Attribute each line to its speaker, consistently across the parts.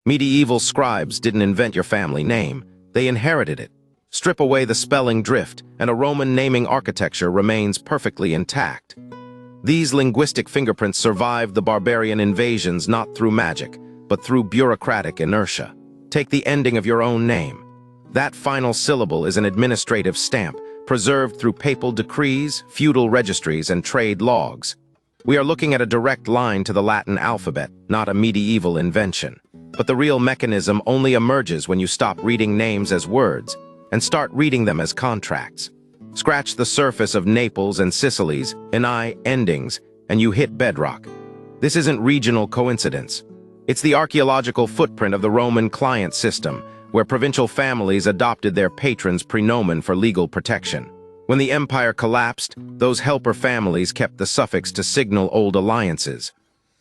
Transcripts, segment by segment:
Speaker 1: Medieval scribes didn't invent your family name, they inherited it. Strip away the spelling drift, and a Roman naming architecture remains perfectly intact. These linguistic fingerprints survived the barbarian invasions not through magic, but through bureaucratic inertia. Take the ending of your own name. That final syllable is an administrative stamp, preserved through papal decrees, feudal registries, and trade logs. We are looking at a direct line to the Latin alphabet, not a medieval invention. But the real mechanism only emerges when you stop reading names as words and start reading them as contracts. Scratch the surface of Naples and Sicily's endings, and you hit bedrock. This isn't regional coincidence. It's the archaeological footprint of the Roman client system, where provincial families adopted their patron's praenomen for legal protection. When the empire collapsed, those helper families kept the suffix to signal old alliances.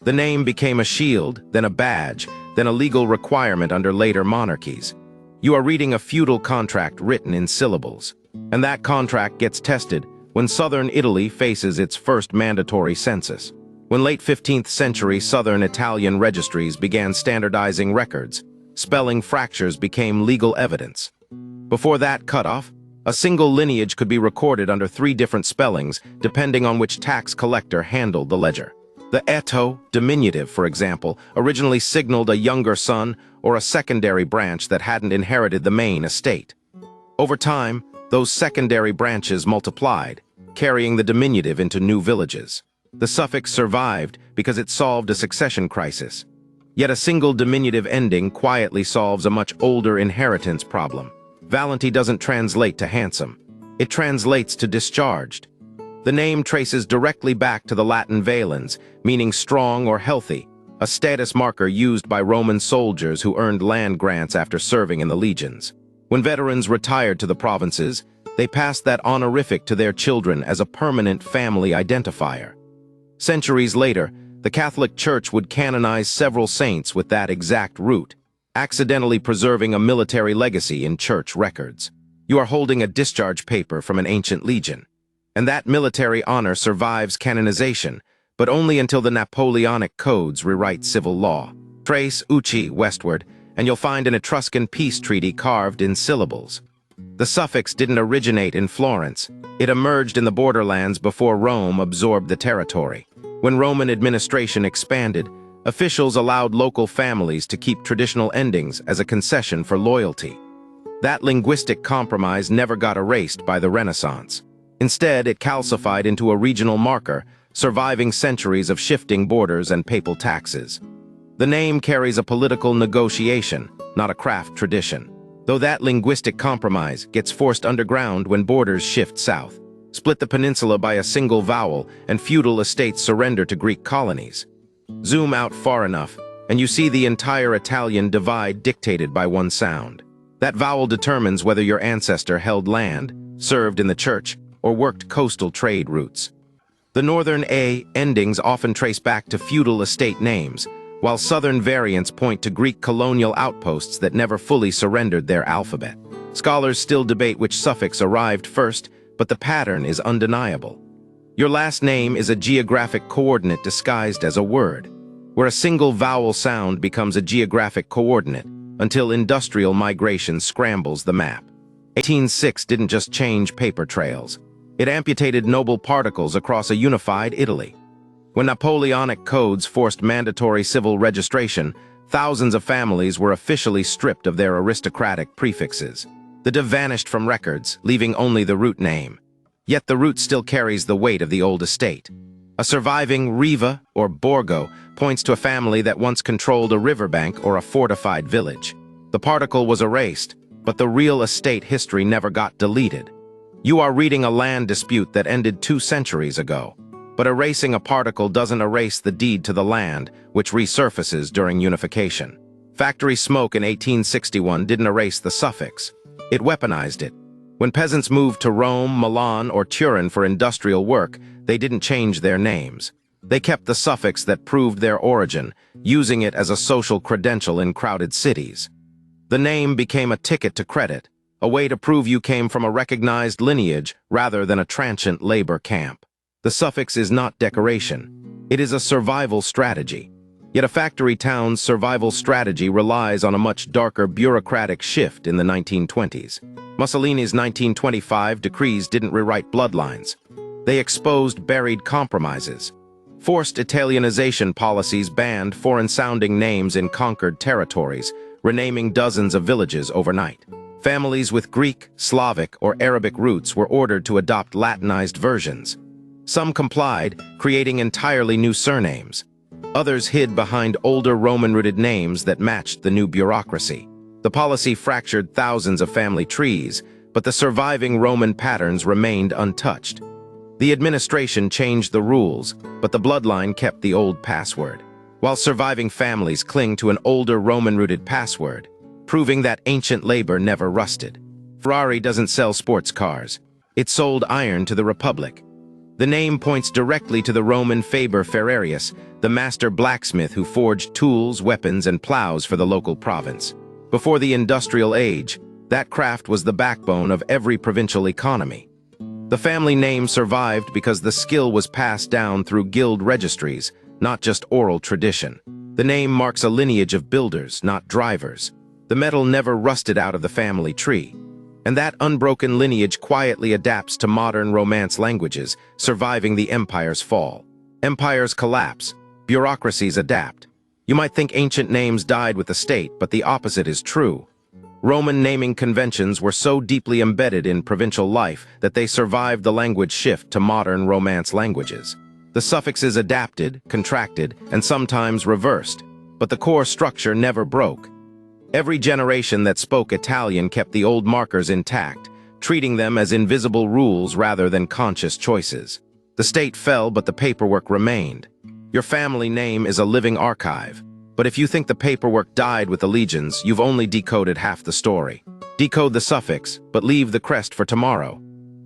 Speaker 1: The name became a shield, then a badge, then a legal requirement under later monarchies. You are reading a feudal contract written in syllables. And that contract gets tested when southern Italy faces its first mandatory census. When late 15th century southern Italian registries began standardizing records, spelling fractures became legal evidence. Before that cutoff, a single lineage could be recorded under 3 different spellings depending on which tax collector handled the ledger. The eto diminutive, for example, originally signaled a younger son or a secondary branch that hadn't inherited the main estate. Over time, those secondary branches multiplied, carrying the diminutive into new villages. The suffix survived because it solved a succession crisis. Yet a single diminutive ending quietly solves a much older inheritance problem. Valenti doesn't translate to handsome. It translates to discharged. The name traces directly back to the Latin valens, meaning strong or healthy, a status marker used by Roman soldiers who earned land grants after serving in the legions. When veterans retired to the provinces, they passed that honorific to their children as a permanent family identifier. Centuries later, the Catholic Church would canonize several saints with that exact root, accidentally preserving a military legacy in church records. You are holding a discharge paper from an ancient legion. And that military honor survives canonization, but only until the Napoleonic codes rewrite civil law. Trace uci westward, and you'll find an Etruscan peace treaty carved in syllables. The suffix didn't originate in Florence. It emerged in the borderlands before Rome absorbed the territory. When Roman administration expanded, officials allowed local families to keep traditional endings as a concession for loyalty. That linguistic compromise never got erased by the Renaissance. Instead, it calcified into a regional marker, surviving centuries of shifting borders and papal taxes. The name carries a political negotiation, not a craft tradition. Though that linguistic compromise gets forced underground when borders shift south. Split the peninsula by a single vowel, and feudal estates surrender to Greek colonies. Zoom out far enough, and you see the entire Italian divide dictated by one sound. That vowel determines whether your ancestor held land, served in the church, or worked coastal trade routes. The northern A endings often trace back to feudal estate names, while southern variants point to Greek colonial outposts that never fully surrendered their alphabet. Scholars still debate which suffix arrived first, but the pattern is undeniable. Your last name is a geographic coordinate disguised as a word, where a single vowel sound becomes a geographic coordinate until industrial migration scrambles the map. 1806 didn't just change paper trails. It amputated noble particles across a unified Italy. When Napoleonic codes forced mandatory civil registration, thousands of families were officially stripped of their aristocratic prefixes. The div vanished from records, leaving only the root name. Yet the root still carries the weight of the old estate. A surviving Riva, or Borgo, points to a family that once controlled a riverbank or a fortified village. The particle was erased, but the real estate history never got deleted. You are reading a land dispute that ended 2 centuries ago. But erasing a particle doesn't erase the deed to the land, which resurfaces during unification. Factory smoke in 1861 didn't erase the suffix. It weaponized it. When peasants moved to Rome, Milan, or Turin for industrial work, they didn't change their names. They kept the suffix that proved their origin, using it as a social credential in crowded cities. The name became a ticket to credit, a way to prove you came from a recognized lineage rather than a transient labor camp. The suffix is not decoration. It is a survival strategy. Yet a factory town's survival strategy relies on a much darker bureaucratic shift in the 1920s. Mussolini's 1925 decrees didn't rewrite bloodlines. They exposed buried compromises. Forced Italianization policies banned foreign-sounding names in conquered territories, renaming dozens of villages overnight. Families with Greek, Slavic, or Arabic roots were ordered to adopt Latinized versions. Some complied, creating entirely new surnames. Others hid behind older Roman-rooted names that matched the new bureaucracy. The policy fractured thousands of family trees, but the surviving Roman patterns remained untouched. The administration changed the rules, but the bloodline kept the old password, while surviving families cling to an older Roman-rooted password, proving that ancient labor never rusted. Ferrari doesn't sell sports cars. It sold iron to the Republic. The name points directly to the Roman Faber Ferrarius, the master blacksmith who forged tools, weapons, and plows for the local province. Before the industrial age, that craft was the backbone of every provincial economy. The family name survived because the skill was passed down through guild registries, not just oral tradition. The name marks a lineage of builders, not drivers. The metal never rusted out of the family tree. And that unbroken lineage quietly adapts to modern Romance languages, surviving the empire's fall. Empires collapse. Bureaucracies adapt. You might think ancient names died with the state, but the opposite is true. Roman naming conventions were so deeply embedded in provincial life that they survived the language shift to modern Romance languages. The suffixes adapted, contracted, and sometimes reversed, but the core structure never broke. Every generation that spoke Italian kept the old markers intact, treating them as invisible rules rather than conscious choices. The state fell, but the paperwork remained. Your family name is a living archive. But if you think the paperwork died with the legions, you've only decoded half the story. Decode the suffix, but leave the crest for tomorrow.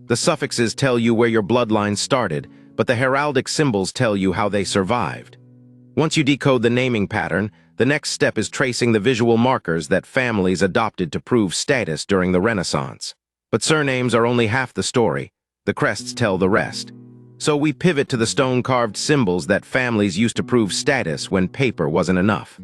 Speaker 1: The suffixes tell you where your bloodline started, but the heraldic symbols tell you how they survived. Once you decode the naming pattern, the next step is tracing the visual markers that families adopted to prove status during the Renaissance. But surnames are only half the story. The crests tell the rest. So we pivot to the stone-carved symbols that families used to prove status when paper wasn't enough.